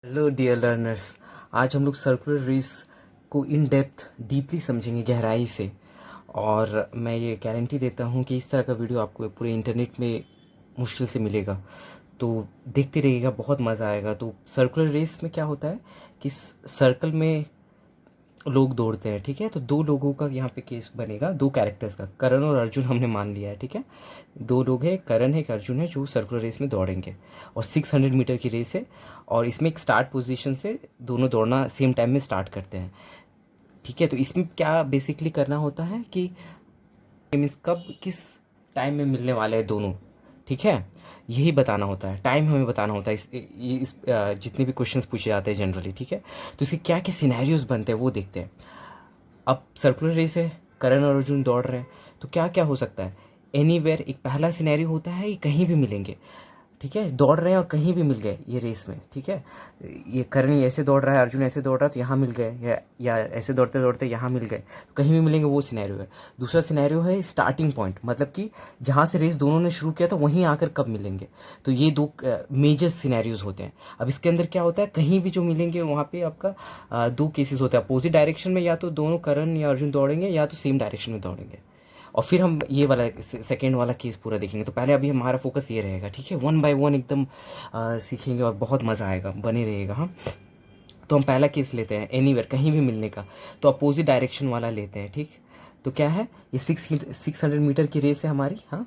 Hello dear learners. आज हम लोग सर्कुलर रेस को इन डेप्थ डीपली समझेंगे, गहराई से। और मैं ये गारंटी देता हूँ कि इस तरह का वीडियो आपको पूरे इंटरनेट में मुश्किल से मिलेगा। तो देखते रहिएगा, बहुत मज़ा आएगा। तो सर्कुलर रेस में क्या होता है कि सर्कल में लोग दौड़ते हैं, ठीक है। तो दो लोगों का यहाँ पे केस बनेगा, दो कैरेक्टर्स का, करण और अर्जुन हमने मान लिया है, ठीक है। दो लोग हैं, करण है, एक अर्जुन है, जो सर्कुलर रेस में दौड़ेंगे। और 600 मीटर की रेस है। और इसमें एक स्टार्ट पोजीशन से दोनों दौड़ना सेम टाइम में स्टार्ट करते हैं, ठीक है। तो इसमें क्या बेसिकली करना होता है कि मीन्स कब किस टाइम में मिलने वाले हैं दोनों, ठीक है। यही बताना होता है, टाइम हमें बताना होता है जितने भी क्वेश्चंस पूछे जाते हैं जनरली, ठीक है। तो इसके क्या क्या सिनेरियोज बनते हैं वो देखते हैं। अब सर्कुलर रेस है, करण और अर्जुन दौड़ रहे हैं, तो क्या क्या हो सकता है। एनीवेयर एक पहला सिनेरियो होता है, ये कहीं भी मिलेंगे, ठीक है। दौड़ रहे हैं और कहीं भी मिल गए ये रेस में, ठीक है। ये करण ऐसे दौड़ रहा है, अर्जुन ऐसे दौड़ रहा है, तो यहाँ मिल गए, या ऐसे दौड़ते दौड़ते यहाँ मिल गए, तो कहीं भी मिलेंगे, वो सिनेरियो है। दूसरा सिनेरियो है स्टार्टिंग पॉइंट, मतलब कि जहाँ से रेस दोनों ने शुरू किया था वहीं आकर कब मिलेंगे। तो ये दो मेजर सिनेरियोज होते हैं। अब इसके अंदर क्या होता है, कहीं भी जो मिलेंगे वहाँ पे आपका दो केसेस होते हैं। अपोजिट डायरेक्शन में या तो दोनों करण या अर्जुन दौड़ेंगे, या तो सेम डायरेक्शन में दौड़ेंगे। और फिर हम ये वाला सेकेंड वाला केस पूरा देखेंगे। तो पहले अभी हमारा फोकस ये रहेगा, ठीक है। वन बाय वन एकदम सीखेंगे और बहुत मज़ा आएगा, बने रहेगा। हाँ, तो हम पहला केस लेते हैं, एनीवेयर कहीं भी मिलने का। तो अपोजिट डायरेक्शन वाला लेते हैं, ठीक। तो क्या है, ये 600 मीटर की रेस है हमारी, हाँ।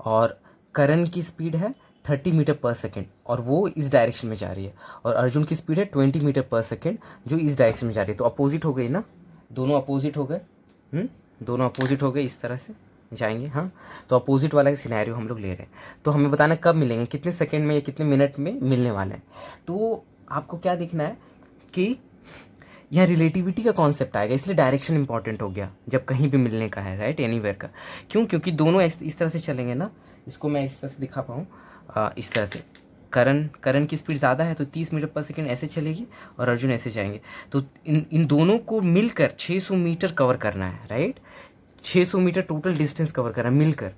और करण की स्पीड है 30 मीटर पर सेकेंड, और वो इस डायरेक्शन में जा रही है। और अर्जुन की स्पीड है 20 मीटर पर सेकेंड, जो इस डायरेक्शन में जा रही है। तो अपोजिट हो गई ना, दोनों अपोजिट हो गए। दोनों अपोजिट हो गए, इस तरह से जाएंगे, हाँ। तो अपोजिट वाला सिनेरियो हम लोग ले रहे हैं। तो हमें बताना कब मिलेंगे, कितने सेकंड में या कितने मिनट में मिलने वाले हैं। तो आपको क्या देखना है कि यहाँ रिलेटिविटी का कॉन्सेप्ट आएगा, इसलिए डायरेक्शन इंपॉर्टेंट हो गया जब कहीं भी मिलने का है, राइट, एनीवेयर का। क्यों, क्योंकि दोनों इस तरह से चलेंगे ना। इसको मैं इस तरह से दिखा पाऊँ, इस तरह से। करण की स्पीड ज़्यादा है तो 30 मीटर पर सेकेंड ऐसे चलेगी, और अर्जुन ऐसे जाएंगे। तो इन इन दोनों को मिलकर 600 मीटर कवर करना है, right. 600 metre total distance cover करना है मिलकर।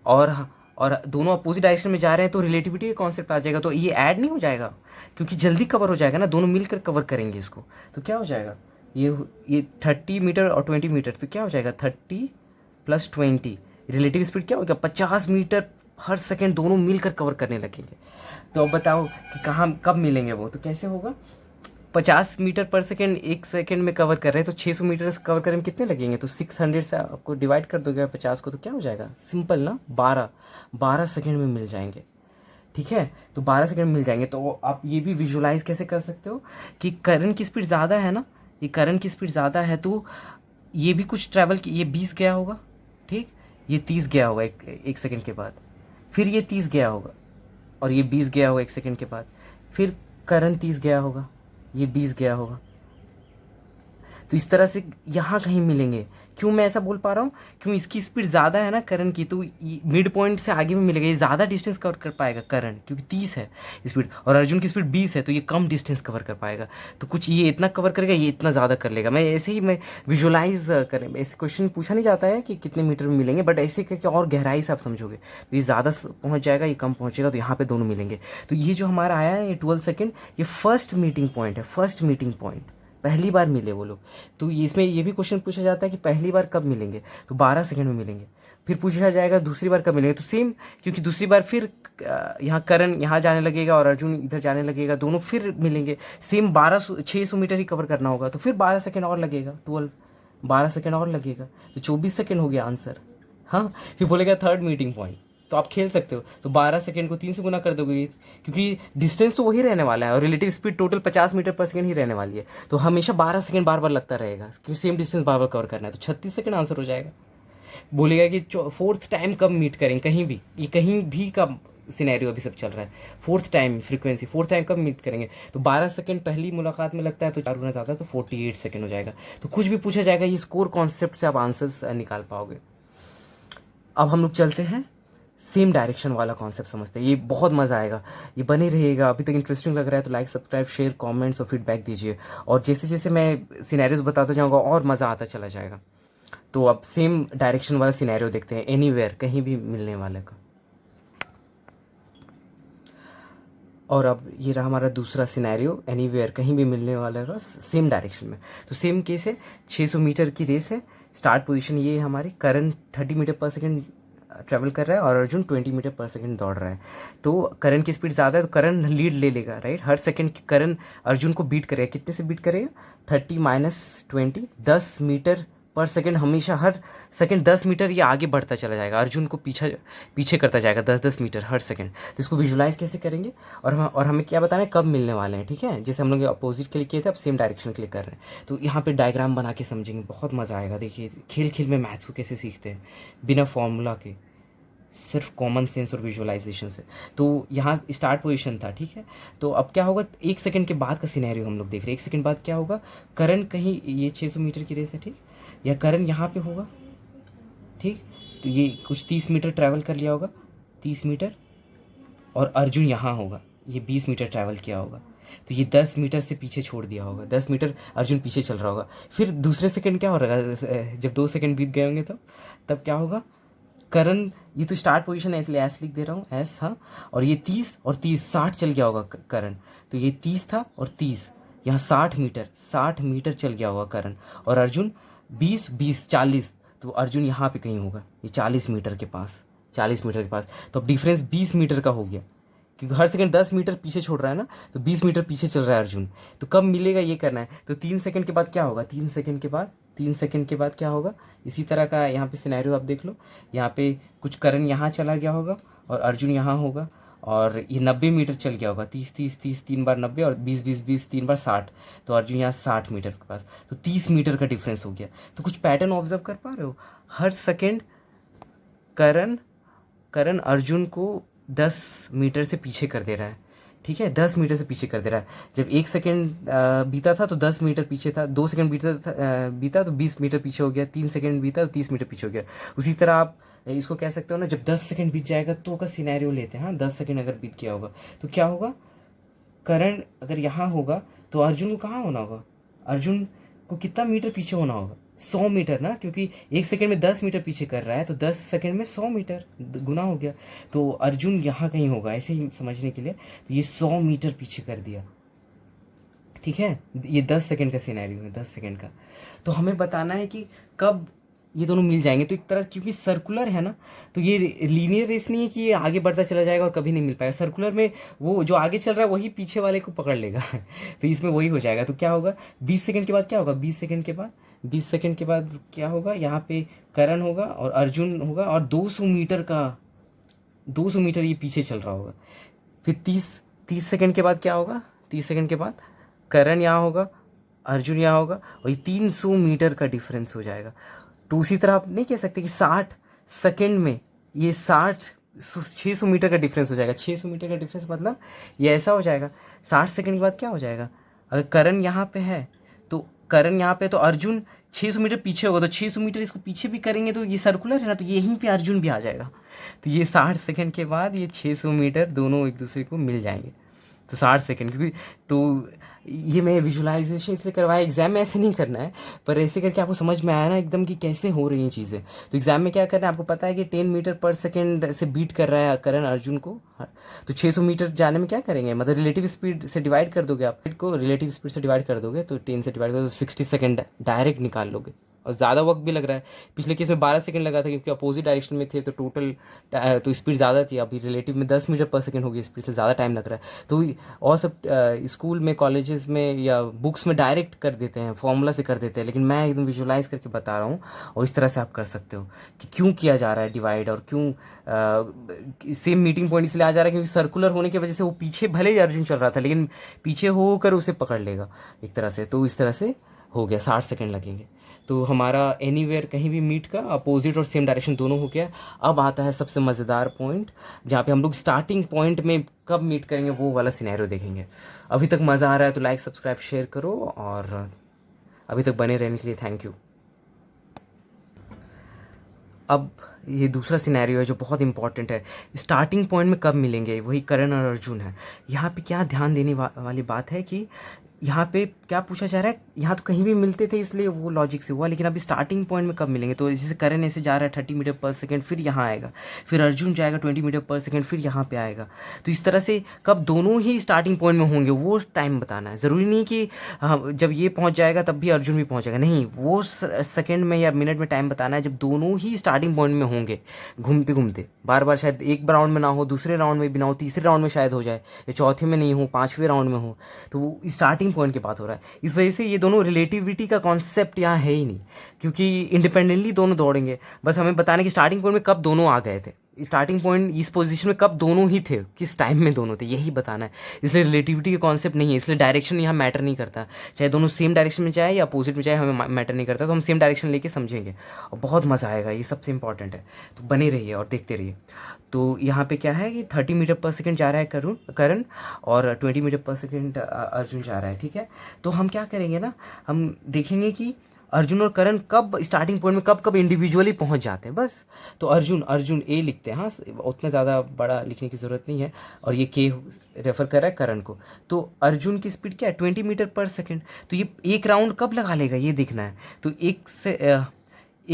और और दोनों अपोजिट डायरेक्शन में जा रहे हैं, तो रिलेटिविटी का कॉन्सेप्ट आ जाएगा। तो ये ऐड नहीं हो जाएगा, क्योंकि जल्दी कवर हो जाएगा ना, दोनों मिलकर कवर करेंगे इसको। तो क्या हो जाएगा, ये 30 मीटर और 20 मीटर, तो क्या हो जाएगा 30 + 20। रिलेटिव स्पीड क्या होगा, 50 मीटर/सेकेंड दोनों मिलकर कवर करने लगेंगे। तो अब बताओ कि कहाँ कब मिलेंगे वो, तो कैसे होगा। 50 मीटर/सेकेंड 1 सेकेंड में कवर कर रहे हैं, तो 600 मीटर से कवर करने में कितने लगेंगे। तो 600 से आपको डिवाइड कर दोगे 50 को, तो क्या हो जाएगा, सिंपल ना, 12 सेकेंड में मिल जाएंगे, ठीक है। तो 12 सेकेंड में मिल जाएंगे। तो आप ये भी विजुलाइज कैसे कर सकते हो कि करण की स्पीड ज़्यादा है ना, ये करण की स्पीड ज़्यादा है, तो ये भी कुछ ट्रैवल की, ये 20 गया होगा, ठीक। ये 30 गया होगा एक सेकेंड के बाद, फिर ये 30 गया होगा, और ये 20 गया होगा एक सेकेंड के बाद, फिर करण 30 गया होगा, ये 20 गया होगा। तो इस तरह से यहाँ कहीं मिलेंगे। क्यों मैं ऐसा बोल पा रहा हूँ, क्यों इसकी स्पीड ज़्यादा है ना करण की, तो मिड पॉइंट से आगे में मिलेगा, ये ज़्यादा डिस्टेंस कवर कर पाएगा करण, क्योंकि 30 है स्पीड, और अर्जुन की स्पीड 20 है, तो ये कम डिस्टेंस कवर कर पाएगा। तो कुछ ये इतना कवर करेगा, ये इतना ज़्यादा कर लेगा। मैं ऐसे ही मैं विजुलाइज करें, ऐसे क्वेश्चन पूछा नहीं जाता है कि कितने मीटर में मिलेंगे, बट ऐसे करके और गहराई से आप समझोगे। तो ये ज़्यादा पहुँच जाएगा, ये कम पहुँचेगा, तो यहाँ पे दोनों मिलेंगे। तो ये जो हमारा आया है, ये 12 सेकेंड, ये फर्स्ट मीटिंग पॉइंट है, फर्स्ट मीटिंग पॉइंट, पहली बार मिले वो लोग। तो इसमें ये भी क्वेश्चन पूछा जाता है कि पहली बार कब मिलेंगे, तो 12 सेकंड में मिलेंगे। फिर पूछा जाएगा दूसरी बार कब मिलेंगे, तो सेम, क्योंकि दूसरी बार फिर यहाँ करण यहाँ जाने लगेगा और अर्जुन इधर जाने लगेगा, दोनों फिर मिलेंगे। सेम 600 मीटर ही कवर करना होगा, तो फिर 12 सेकंड और लगेगा, 12 सेकंड और लगेगा, तो 24 सेकंड हो गया आंसर। हाँ, फिर बोलेगा थर्ड मीटिंग पॉइंट। तो आप खेल सकते हो, तो 12 सेकंड को 3 से गुना कर दोगे, क्योंकि डिस्टेंस तो वही रहने वाला है, और रिलेटिव स्पीड टोटल 50 मीटर पर सेकंड ही रहने वाली है। तो हमेशा 12 सेकंड बार बार लगता रहेगा, क्योंकि सेम डिस्टेंस बार बार कवर करना है। तो 36 सेकंड आंसर हो जाएगा। बोलेगा कि फोर्थ टाइम कब मीट करेंगे, कहीं भी, ये कहीं भी का सिनेरियो अभी सब चल रहा है। Fourth time frequency, fourth time कब मीट करेंगे, तो 12 सेकंड पहली मुलाकात में लगता है, तो 4 गुना ज़्यादा, तो 48 सेकंड हो जाएगा। तो कुछ भी पूछा जाएगा, ये स्कोर कॉन्सेप्ट से आप आंसर्स निकाल पाओगे। अब हम लोग चलते हैं सेम डायरेक्शन वाला कॉन्सेप्ट समझते हैं, ये बहुत मज़ा आएगा, ये बने रहेगा। अभी तक इंटरेस्टिंग लग रहा है तो लाइक, सब्सक्राइब, शेयर, कमेंट्स और फीडबैक दीजिए। और जैसे जैसे मैं सिनेरियोज बताता जाऊँगा और मज़ा आता चला जाएगा। तो अब सेम डायरेक्शन वाला सिनेरियो देखते हैं, एनीवेयर कहीं भी मिलने वाले का। और अब ये रहा हमारा दूसरा सिनेरियो, एनीवेयर कहीं भी मिलने वाला है सेम डायरेक्शन में। तो सेम केस है, 600 मीटर की रेस है, स्टार्ट पोजीशन ये है हमारी, करण 30 मीटर पर सेकंड ट्रैवल कर रहा है और अर्जुन 20 मीटर पर सेकंड दौड़ रहा है। तो करण की स्पीड ज़्यादा है तो करण लीड ले लेगा, राइट। हर सेकंड करण अर्जुन को बीट करेगा, कितने से बीट करेगा, 30 माइनस 20, 10 मीटर पर सेकंड, हमेशा हर सेकंड 10 मीटर ये आगे बढ़ता चला जाएगा, अर्जुन को पीछे करता जाएगा 10-10 मीटर हर सेकंड। तो इसको विजुलाइज कैसे करेंगे, और हमें क्या बताना है, कब मिलने वाले हैं, ठीक है। जैसे हम लोग अपोजिट के लिए किए थे, अब सेम डायरेक्शन के लिए कर रहे हैं। तो यहाँ पे डायग्राम बना के समझेंगे, बहुत मज़ा आएगा। देखिए खेल खेल में मैथ्स को कैसे सीखते हैं, बिना फॉर्मूला के, सिर्फ कॉमन सेंस और विजुअलाइजेशन से। तो यहाँ स्टार्ट पोजीशन था, ठीक है। तो अब क्या होगा, 1 सेकंड के बाद का सिनेरियो हम लोग देख रहे हैं। 1 सेकंड बाद क्या होगा, करण कहीं, ये 600 मीटर की रेस है, ठीक, या करण यहाँ पे होगा, ठीक। तो ये कुछ 30 मीटर ट्रैवल कर लिया होगा, 30 मीटर, और अर्जुन यहाँ होगा, ये 20 मीटर ट्रैवल किया होगा। तो ये 10 मीटर से पीछे छोड़ दिया होगा, 10 मीटर अर्जुन पीछे चल रहा होगा। फिर दूसरे सेकंड क्या हो रहा है, जब 2 सेकंड बीत गए होंगे तब क्या होगा, करण, ये तो स्टार्ट पोजीशन है इसलिए एस लिख दे रहा हूँ, एस, हाँ। और ये 30 और 30, 60 चल गया होगा करण। तो ये 30 था और 30, यहाँ 60 मीटर चल गया होगा करण। और अर्जुन 20, 40, तो अर्जुन यहाँ पे कहीं होगा, ये 40 मीटर के पास, 40 मीटर के पास। तो अब डिफरेंस 20 मीटर का हो गया, क्योंकि हर सेकंड 10 मीटर पीछे छोड़ रहा है ना, तो 20 मीटर पीछे चल रहा है अर्जुन। तो कब मिलेगा ये करना है। तो 3 सेकंड के बाद क्या होगा, 3 सेकंड के बाद क्या होगा, इसी तरह का यहाँ पे सिनेरियो आप देख लो। यहाँ पे कुछ करण यहाँ चला गया होगा और अर्जुन यहाँ होगा, और ये 90 मीटर चल गया होगा, 30 3 बार 90 और 20 3 बार 60। तो अर्जुन यहाँ 60 मीटर के पास, तो 30 मीटर का डिफरेंस हो गया। तो कुछ पैटर्न ऑब्जर्व कर पा रहे हो, हर सेकेंड करण अर्जुन को 10 मीटर से पीछे कर दे रहा है, ठीक है, 10 मीटर से पीछे कर दे रहा है। जब 1 सेकेंड बीता था तो 10 मीटर पीछे था, 2 सेकेंड बीता तो 20 मीटर पीछे हो गया, 3 सेकेंड बीता तो 30 मीटर पीछे हो गया। उसी तरह आप इसको कह सकते हो ना, जब 10 सेकेंड बीत जाएगा तो का सिनेरियो लेते हैं, हाँ। 10 सेकेंड अगर बीत गया होगा तो क्या होगा, करण अगर यहाँ होगा तो अर्जुन को कहाँ होना होगा, अर्जुन को कितना मीटर पीछे होना होगा, 100 मीटर ना, क्योंकि 1 सेकंड में 10 मीटर पीछे कर रहा है, तो 10 सेकंड में 100 मीटर गुना हो गया। तो अर्जुन यहाँ कहीं होगा, ऐसे ही समझने के लिए। तो ये 100 मीटर पीछे कर दिया, ठीक है। ये 10 सेकंड का सिनेरियो है, 10 सेकंड का। तो हमें बताना है कि कब ये दोनों मिल जाएंगे। तो एक तरह क्योंकि सर्कुलर है ना, तो ये लीनियर रेस नहीं है कि ये आगे बढ़ता चला जाएगा और कभी नहीं मिल पाएगा। सर्कुलर में वो जो आगे चल रहा है वही पीछे वाले को पकड़ लेगा तो इसमें वही हो जाएगा। तो क्या होगा, 20 सेकंड के बाद क्या होगा, 20 सेकंड के बाद क्या होगा, यहाँ पे करण होगा और अर्जुन होगा, और 200 मीटर ये पीछे चल रहा होगा। फिर 30 सेकंड के बाद क्या होगा, 30 सेकंड के बाद करण यहाँ होगा, अर्जुन यहाँ होगा, और ये 300 मीटर का डिफरेंस हो जाएगा। तो उसी तरह आप नहीं कह सकते कि 60 सेकंड में ये 600 मीटर का डिफरेंस हो जाएगा। 600 मीटर का डिफरेंस मतलब ये ऐसा हो जाएगा, 60 सेकंड के बाद क्या हो जाएगा, अगर करण यहाँ पे है तो अर्जुन 600 मीटर पीछे होगा, तो 600 मीटर इसको पीछे भी करेंगे तो ये सर्कुलर है ना, तो यहीं पे अर्जुन भी आ जाएगा। तो ये 60 सेकंड के बाद ये 600 मीटर दोनों एक दूसरे को मिल जाएंगे। तो 60 सेकंड, क्योंकि तो ये मैं विजुअलाइजेशन इसलिए करवाया, एग्जाम में ऐसे नहीं करना है, पर ऐसे करके आपको समझ में आया ना एकदम कि कैसे हो रही हैं चीज़ें। तो एग्जाम में क्या करना है, आपको पता है कि 10 मीटर पर सेकंड से बीट कर रहा है करण अर्जुन को, तो 600 मीटर जाने में क्या करेंगे, मतलब रिलेटिव स्पीड से डिवाइड कर दोगे, आप को रिलेटिव स्पीड से डिवाइड कर दोगे, तो 10 से डिवाइड कर दो, 60 सेकंड डायरेक्ट निकाल लोगे। और ज़्यादा वक्त भी लग रहा है, पिछले केस में 12 सेकंड लगा था क्योंकि अपोजिट डायरेक्शन में थे, तो टोटल तो स्पीड ज़्यादा थी। अभी रिलेटिव में 10 मीटर पर सेकंड होगी, स्पीड से ज़्यादा टाइम लग रहा है। तो और सब स्कूल में, कॉलेजेस में या बुक्स में डायरेक्ट कर देते हैं, फॉर्मूला से कर देते हैं, लेकिन मैं एकदम विजुअलाइज करके बता रहा हूँ। और इस तरह से आप कर सकते हो कि क्यों किया जा रहा है डिवाइड, और क्यों सेम मीटिंग पॉइंट इसलिए आ जा रहा है क्योंकि सर्कुलर होने की वजह से वो पीछे भले ही अर्जुन चल रहा था लेकिन पीछे होकर उसे पकड़ लेगा एक तरह से। तो इस तरह से हो गया, 60 सेकंड लगेंगे। तो हमारा एनीवेयर कहीं भी मीट का अपोजिट और सेम डायरेक्शन दोनों हो गया। अब आता है सबसे मज़ेदार पॉइंट, जहाँ पे हम लोग स्टार्टिंग पॉइंट में कब मीट करेंगे वो वाला सिनेरियो देखेंगे। अभी तक मज़ा आ रहा है तो लाइक सब्सक्राइब शेयर करो, और अभी तक बने रहने के लिए थैंक यू। अब ये दूसरा सिनेरियो है जो बहुत इंपॉर्टेंट है, स्टार्टिंग पॉइंट में कब मिलेंगे, वही करण और अर्जुन है। यहाँ पे क्या ध्यान देने वाली बात है कि यहाँ पे क्या पूछा जा रहा है, यहाँ तो कहीं भी मिलते थे इसलिए वो लॉजिक से हुआ, लेकिन अभी स्टार्टिंग पॉइंट में कब मिलेंगे। तो जैसे करण ऐसे जा रहा है 30 मीटर पर सेकंड, फिर यहाँ आएगा, फिर अर्जुन जाएगा 20 मीटर पर सेकंड, फिर यहाँ पे आएगा। तो इस तरह से कब दोनों ही स्टार्टिंग पॉइंट में होंगे वो टाइम बताना है। ज़रूरी नहीं कि हाँ जब ये पहुँच जाएगा तब भी अर्जुन भी पहुँचेगा, नहीं, वो सेकेंड में या मिनट में टाइम बताना है जब दोनों ही स्टार्टिंग पॉइंट में होंगे घूमते घूमते। बार बार शायद एक राउंड में ना हो, दूसरे राउंड में भी ना हो, तीसरे राउंड में शायद हो जाए, या चौथे में नहीं हो, पाँचवें राउंड में हो। तो वो स्टार्टिंग पॉइंट की बात हो रहा है। इस वजह से ये दोनों रिलेटिविटी का कॉन्सेप्ट यहाँ है ही नहीं, क्योंकि इंडिपेंडेंटली दोनों दौड़ेंगे। बस हमें बताना कि स्टार्टिंग पॉइंट में कब दोनों आ गए थे, स्टार्टिंग पॉइंट इस पोजीशन में कब दोनों ही थे, किस टाइम में दोनों थे, यही बताना है। इसलिए रिलेटिविटी का कॉन्सेप्ट नहीं है, इसलिए डायरेक्शन यहाँ मैटर नहीं करता। चाहे दोनों सेम डायरेक्शन में जाए या अपोजिट में जाए, हमें मैटर नहीं करता। तो हम सेम डायरेक्शन लेके समझेंगे और बहुत मज़ा आएगा, ये सबसे इंपॉर्टेंट है। तो बने रहिए और देखते रहिए। तो यहाँ पे क्या है कि 30 मीटर पर सेकेंड जा रहा है करण, और 20 मीटर पर सेकेंड अर्जुन जा रहा है, ठीक है। तो हम क्या करेंगे ना, हम देखेंगे कि अर्जुन और करण कब स्टार्टिंग पॉइंट में कब कब इंडिविजुअली पहुंच जाते हैं, बस। तो अर्जुन अर्जुन ए लिखते हैं, हाँ, उतना ज़्यादा बड़ा लिखने की ज़रूरत नहीं है। और ये के रेफर कर रहा है करण को। तो अर्जुन की स्पीड क्या है, 20 मीटर पर सेकेंड। तो ये एक राउंड कब लगा लेगा ये देखना है। तो एक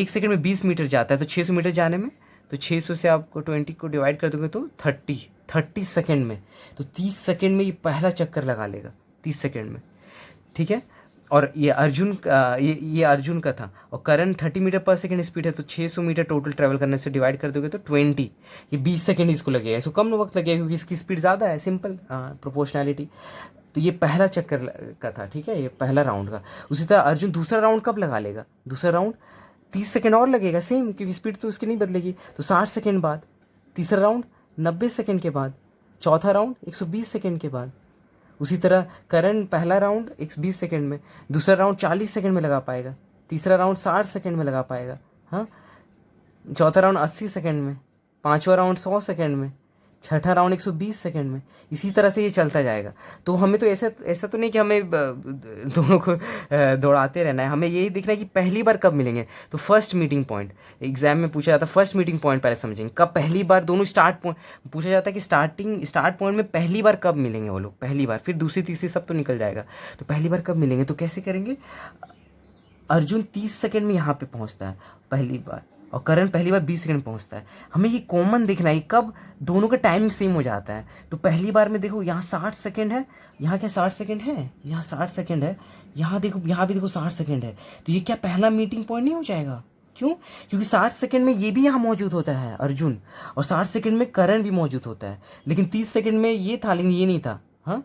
सेकेंड में 20 मीटर जाता है, तो 600 मीटर जाने में, तो 600 से आपको 20 को डिवाइड कर दोगे तो 30 सेकेंड में। तो 30 सेकेंड में ये पहला चक्कर लगा लेगा, 30 सेकेंड में, ठीक है। और ये अर्जुन का था। और करण 30 मीटर पर सेकेंड स्पीड है, तो 600 मीटर टोटल ट्रैवल करने से डिवाइड कर दोगे तो 20, ये 20 सेकेंड इसको लगेगा। इसको कम वक्त लगेगा क्योंकि इसकी स्पीड ज़्यादा है, सिंपल प्रोपोर्शनैलिटी। तो ये पहला चक्कर का था, ठीक है, ये पहला राउंड का। उसी तरह अर्जुन दूसरा राउंड कब लगा लेगा, दूसरा राउंड 30 सेकेंड और लगेगा, सेम, क्योंकि स्पीड तो उसकी नहीं बदलेगी। तो 60 सेकेंड बाद तीसरा राउंड, 90 सेकेंड के बाद चौथा राउंड, 120 सेकेंड के बाद। उसी तरह करण पहला राउंड 120 सेकेंड में, दूसरा राउंड 40 सेकेंड में लगा पाएगा, तीसरा राउंड 60 सेकेंड में लगा पाएगा, हाँ, चौथा राउंड 80 सेकेंड में, पांचवा राउंड 100 सेकेंड में, छठा राउंड 120 सेकेंड में। इसी तरह से ये चलता जाएगा। तो हमें तो ऐसा तो नहीं कि हमें दोनों को दौड़ाते रहना है, हमें यही देखना है कि पहली बार कब मिलेंगे। तो फर्स्ट मीटिंग पॉइंट एग्जाम में पूछा जाता है, फर्स्ट मीटिंग पॉइंट पहले समझेंगे, कब पहली बार दोनों स्टार्ट पॉइंट पूछा जाता है कि स्टार्ट पॉइंट में पहली बार कब मिलेंगे वो लोग, पहली बार, फिर दूसरी तीसरी सब तो निकल जाएगा। तो पहली बार कब मिलेंगे, तो कैसे करेंगे। अर्जुन 30 सेकेंड में यहाँ पे पहुँचता है पहली बार, और करण पहली बार 20 सेकंड में पहुँचता है। हमें ये कॉमन देखना है कब दोनों का टाइमिंग सेम हो जाता है। तो पहली बार में देखो यहाँ 60 सेकंड है, यहाँ क्या 60 सेकंड है, यहाँ 60 सेकंड है, यहाँ देखो, यहाँ भी देखो 60 सेकंड है। तो ये क्या पहला मीटिंग पॉइंट नहीं हो जाएगा, क्यों, क्योंकि 60 सेकंड में ये भी यहाँ मौजूद होता है अर्जुन, और 60 सेकंड में करण भी मौजूद होता है। लेकिन 30 सेकंड में ये था लेकिन ये नहीं था, हाँ,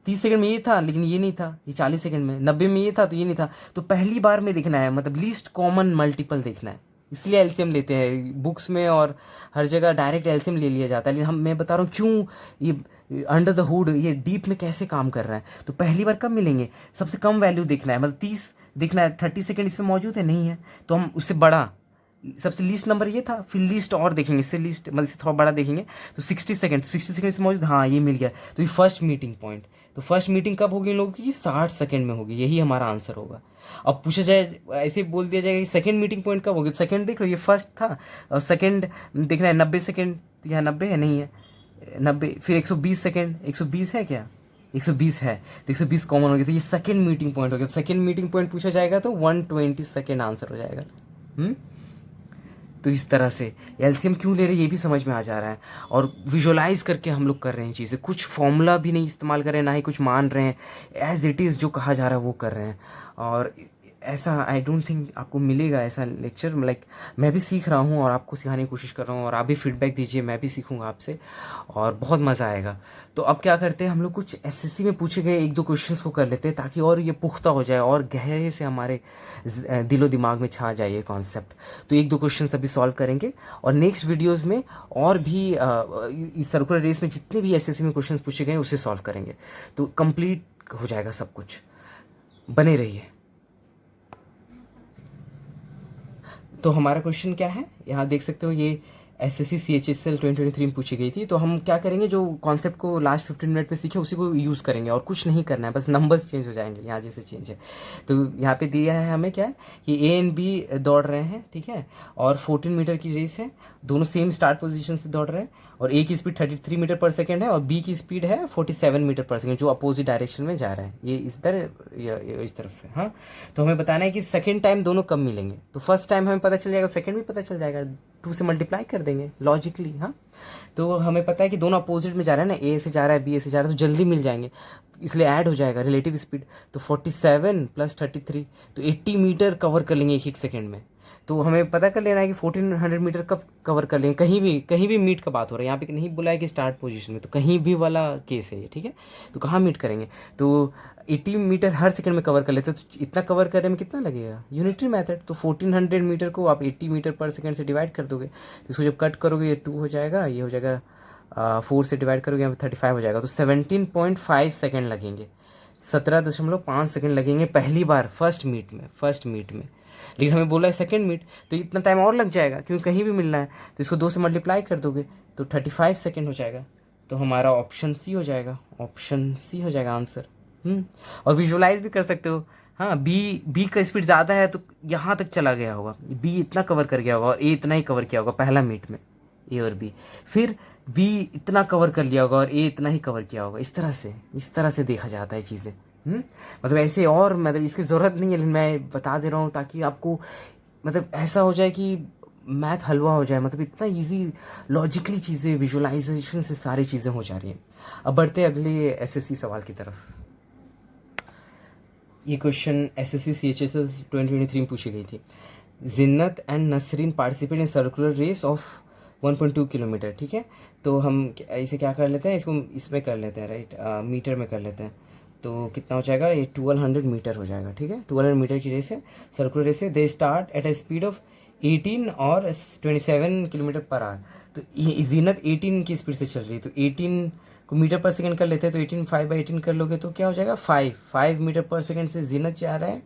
30 सेकंड में ये था लेकिन ये नहीं था, ये 40 सेकंड में, 90 में ये था तो ये नहीं था। तो पहली बार में देखना है, मतलब लीस्ट कॉमन मल्टीपल देखना है, इसलिए एलसीएम लेते हैं बुक्स में, और हर जगह डायरेक्ट एलसीएम ले लिया जाता है। लेकिन मैं बता रहा हूँ क्यों, ये अंडर द हुड, ये डीप में कैसे काम कर रहा है। तो पहली बार कब मिलेंगे, सबसे कम वैल्यू देखना है, मतलब 30 देखना है। 30 सेकंड इसमें मौजूद है, नहीं है, तो हम उससे बड़ा, सबसे लीस्ट नंबर ये था, फिर लीस्ट और देखेंगे, इससे लीस्ट मतलब इससे थोड़ा बड़ा देखेंगे। तो 60 सेकंड इसमें मौजूद, हाँ ये मिल गया। तो ये फर्स्ट मीटिंग पॉइंट। तो फर्स्ट मीटिंग कब होगी इन लोगों की, 60 सेकंड में होगी, यही हमारा आंसर होगा। अब पूछा जाए, ऐसे बोल दिया जाएगा कि सेकंड मीटिंग पॉइंट कब होगी। सेकंड देख लो, ये फर्स्ट था, और सेकंड देखना है 90 सेकंड, तो यहाँ 90 है, नहीं है 90, फिर 120 सेकंड, 120 है क्या, 120 है, तो 120 कॉमन हो गया, तो ये सेकंड मीटिंग पॉइंट हो गया। सेकंड मीटिंग पॉइंट पूछा जाएगा तो 120 सेकंड आंसर हो जाएगा। तो इस तरह से एलसीएम क्यों ले रहे हैं ये भी समझ में आ जा रहा है, और विजुअलाइज करके हम लोग कर रहे हैं चीज़ें, कुछ फॉर्मूला भी नहीं इस्तेमाल कर रहे हैं, ना ही कुछ मान रहे हैं, एज इट इज़ जो कहा जा रहा है वो कर रहे हैं। और ऐसा आई डोंट थिंक आपको मिलेगा ऐसा लेक्चर, लाइक मैं भी सीख रहा हूँ और आपको सिखाने की कोशिश कर रहा हूँ, और आप भी फीडबैक दीजिए, मैं भी सीखूंगा आपसे, और बहुत मज़ा आएगा। तो अब क्या करते हैं हम लोग, कुछ एसएससी में पूछे गए एक दो क्वेश्चंस को कर लेते हैं, ताकि और ये पुख्ता हो जाए और गहरे से हमारे दिलो दिमाग में छा जाए ये कॉन्सेप्ट। तो एक दो क्वेश्चंस अभी सॉल्व करेंगे, और नेक्स्ट वीडियोज़ में और भी इस सर्कुलर रेस में जितने भी एसएससी में क्वेश्चंस पूछे गए उसे सॉल्व करेंगे, तो कंप्लीट हो जाएगा सब कुछ। बने रहिए। तो हमारा क्वेश्चन क्या है, यहाँ देख सकते हो, ये एसएससी CHSL 2023 में पूछी गई थी। तो हम क्या करेंगे, जो कॉन्सेप्ट को लास्ट 15 मिनट में सीखे उसी को यूज़ करेंगे, और कुछ नहीं करना है, बस नंबर्स चेंज हो जाएंगे, यहाँ जैसे चेंज है। तो यहाँ पे दिया है हमें क्या है कि A एंड B दौड़ रहे हैं, ठीक है, और 14 मीटर की रेस है, दोनों सेम स्टार्ट पोजीशन से दौड़ रहे हैं, और ए की स्पीड 33 मीटर पर सेकेंड है और बी की स्पीड है 47 मीटर पर सेकेंड, जो अपोजिट डायरेक्शन में जा रहा है, ये इस तरह ये इस तरफ से। हाँ, तो हमें बताना है कि सेकेंड टाइम दोनों कब मिलेंगे। तो फर्स्ट टाइम हमें पता चल जाएगा, सेकेंड भी पता चल जाएगा, 2 से मल्टीप्लाई कर देंगे लॉजिकली। हाँ, तो हमें पता है कि दोनों अपोजिट में जा रहा है ना, ए से जा रहा है बी से जा रहा है, तो जल्दी मिल जाएंगे, इसलिए ऐड हो जाएगा रिलेटिव स्पीड। तो 47 + 33, तो 80 मीटर कवर कर लेंगे एक सेकेंड में। तो हमें पता कर लेना है कि 1400 मीटर कब कवर कर लेंगे, कहीं भी मीट का बात हो रहा है, यहाँ पे नहीं बोला है कि स्टार्ट पोजीशन में, तो कहीं भी वाला केस है ये, ठीक है। तो कहाँ मीट करेंगे, तो 80 मीटर हर सेकंड में कवर कर लेते हैं, तो इतना कवर करने में कितना लगेगा, यूनिटरी मेथड। तो 1400 मीटर को आप 80 मीटर पर सेकंड से डिवाइड कर दोगे, तो इसको जब कट करोगे ये 2 हो जाएगा, ये हो जाएगा 4 से डिवाइड करोगे यहाँ पे 35 हो जाएगा, तो 17.5 सेकेंड लगेंगे, 17.5 सेकेंड लगेंगे पहली बार फर्स्ट मीट में। लेकिन हमें बोला है सेकेंड मीट, तो इतना टाइम और लग जाएगा क्योंकि कहीं भी मिलना है, तो इसको 2 से मल्टीप्लाई कर दोगे तो 35 सेकेंड हो जाएगा। तो हमारा ऑप्शन सी हो जाएगा, आंसर। और विजुलाइज भी कर सकते हो। हाँ, बी का स्पीड ज़्यादा है तो यहाँ तक चला गया होगा, बी इतना कवर कर गया होगा और ए इतना ही कवर किया होगा पहला मीट में, ए और बी। फिर बी इतना कवर कर लिया होगा और ए इतना ही कवर किया होगा। इस तरह से देखा जाता है चीज़ें। मतलब ऐसे, और मतलब इसकी ज़रूरत नहीं है, लेकिन मैं बता दे रहा हूँ ताकि आपको मतलब ऐसा हो जाए कि मैथ हलवा हो जाए, मतलब इतना इजी लॉजिकली चीज़ें, विजुअलाइजेशन से सारी चीज़ें हो जा रही हैं। अब बढ़ते हैं अगले एसएससी सवाल की तरफ। ये क्वेश्चन एसएससी CHSL 2023 में पूछी गई थी। Jinnat and Nasreen participate in circular race of 1.2 kilometre, ठीक है। तो हम इसे क्या कर लेते हैं, इसको इसमें कर लेते हैं, राइट, मीटर में कर लेते हैं। तो कितना हो जाएगा, ये 1200 मीटर हो जाएगा, ठीक है। 1200 मीटर की रेस है, सर्कुलर रेस है। They start at A speed of 18 और 27 किलोमीटर पर आवर। तो ये जीनत 18 की स्पीड से चल रही है, तो 18 को मीटर पर सेकंड कर लेते हैं, तो 18 5/18 कर लोगे तो क्या हो जाएगा, 5 मीटर पर सेकंड से जीनत जा रहा है,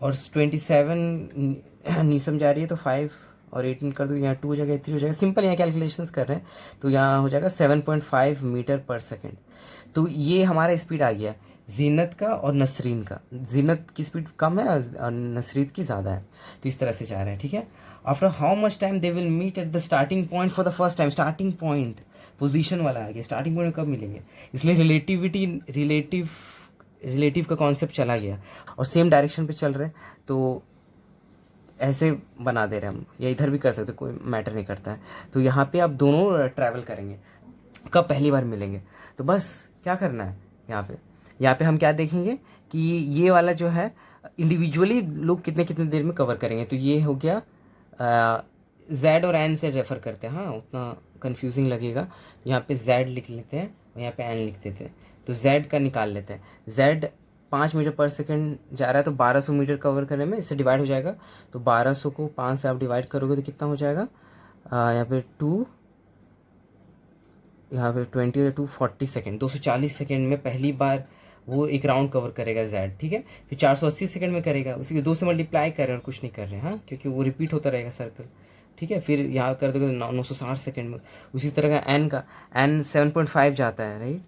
और 27 नीसम जा रही है, तो 5 और 18 कर दो, यहाँ 2 हो जाएगा, 3 हो जाएगा। सिंपल यहाँ कैलकुलेशंस कर रहे हैं, तो यहाँ हो जाएगा 7.5 मीटर पर सेकंड। तो ये हमारा स्पीड आ गया जीनत का और नसरीन का। जीनत की स्पीड कम है और नसरीन की ज़्यादा है, तो इस तरह से जा रहे हैं, ठीक है। After how much time they will meet at the starting point for the first time. Starting point position वाला आ गया, स्टार्टिंग पॉइंट कब मिलेंगे, इसलिए रिलेटिव का कॉन्सेप्ट चला गया, और सेम डायरेक्शन पे चल रहे हैं, तो ऐसे बना दे रहे हैं हम, या इधर भी कर सकते, कोई मैटर नहीं करता है। तो यहाँ पे आप दोनों ट्रैवल करेंगे, कब पहली बार मिलेंगे, तो बस क्या करना है, यहाँ पे हम क्या देखेंगे कि ये वाला जो है इंडिविजुअली लोग कितने देर में कवर करेंगे। तो ये हो गया Z और N से रेफ़र करते हैं, हाँ उतना कंफ्यूजिंग लगेगा। यहाँ पे Z लिख लेते हैं और यहाँ पे N लिख देते हैं, तो Z का निकाल लेते हैं। Z 5 मीटर पर सेकंड जा रहा है, तो 1200 मीटर कवर करने में इससे डिवाइड हो जाएगा, तो 1200 को 5 से आप डिवाइड करोगे तो कितना हो जाएगा, यहाँ पे 2, यहाँ पे 20 टू 40 सेकेंड, 240 सेकेंड में पहली बार वो एक राउंड कवर करेगा Z, ठीक है। फिर 480 सेकेंड में करेगा, उसी के 2 से मल्टीप्लाई कर रहे हैं और कुछ नहीं कर रहे हैं, हाँ, क्योंकि वो रिपीट होता रहेगा सर्कल, ठीक है। फिर यहाँ कर दोगे 960 सेकेंड में। उसी तरह का N 7.5 जाता है, राइट,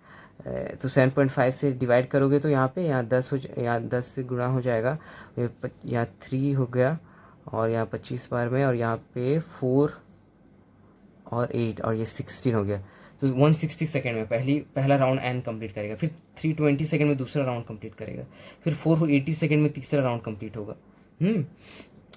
तो 7.5 से डिवाइड करोगे तो यहाँ पे यहाँ 10 से गुणा हो जाएगा, यहाँ 3 हो गया, और यहाँ 25 बार में, और यहाँ पे 4 और 8 और ये 16 हो गया। तो 160 सेकेंड में पहला राउंड N कंप्लीट करेगा, फिर 320 सेकेंड में दूसरा राउंड कंप्लीट करेगा, फिर 480 सेकेंड में तीसरा राउंड कंप्लीट होगा,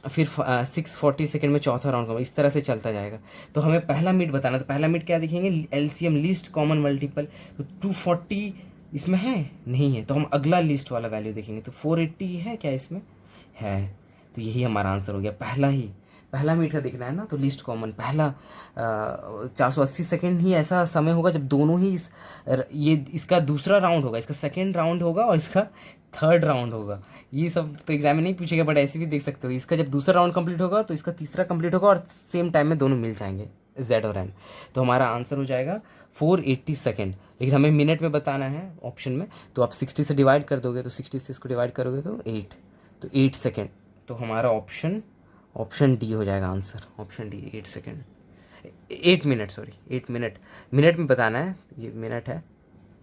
फिर 640 सेकेंड में चौथा राउंड कंप्लीट, इस तरह से चलता जाएगा। तो हमें पहला मीट बताना, तो पहला मीट क्या देखेंगे, LCM लीस्ट कॉमन मल्टीपल। तो 240 इसमें है नहीं है, तो हम अगला लिस्ट वाला वैल्यू देखेंगे, तो 480 है क्या इसमें, है, तो यही हमारा आंसर हो गया। पहला मीट का देखना है ना, तो लिस्ट कॉमन पहला 480 सेकेंड ही ऐसा समय होगा जब दोनों ही ये इसका दूसरा राउंड होगा, इसका सेकेंड राउंड होगा और इसका थर्ड राउंड होगा। ये सब तो एग्जाम में नहीं पूछेगा, बट ऐसे भी देख सकते हो, इसका जब दूसरा राउंड कंप्लीट होगा तो इसका तीसरा कंप्लीट होगा, और सेम टाइम में दोनों मिल जाएंगे Z और N। तो हमारा आंसर हो जाएगा 480 सेकेंड। लेकिन हमें मिनट में बताना है ऑप्शन में, तो आप 60 से डिवाइड कर दोगे, तो 60 से इसको डिवाइड करोगे तो 8, तो 8 सेकेंड। तो हमारा ऑप्शन डी हो जाएगा answer, option D 8 second, 8 minute, sorry 8 minute, minute में बताना है, ये मिनट है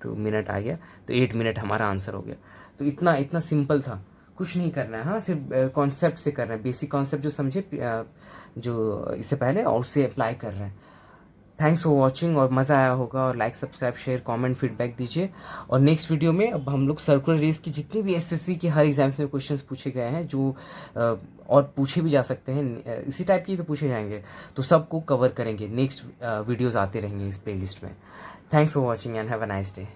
तो मिनट आ गया, तो 8 मिनट हमारा आंसर हो गया। तो इतना सिंपल था, कुछ नहीं करना है, हाँ सिर्फ कॉन्सेप्ट से करना है, बेसिक कॉन्सेप्ट जो समझे जो इससे पहले, और उससे अप्लाई कर रहे हैं। थैंक्स फॉर वॉचिंग, और मज़ा आया होगा, और like subscribe share comment feedback दीजिए। और नेक्स्ट वीडियो में अब हम लोग सर्कुलर रेस की जितनी भी एसएससी की हर एग्जाम्स में क्वेश्चंस पूछे गए हैं, जो और पूछे भी जा सकते हैं, इसी टाइप की तो पूछे जाएंगे, तो सबको कवर करेंगे। नेक्स्ट वीडियोज़ आते रहेंगे इस प्लेलिस्ट में। Thanks for watching and have a nice day.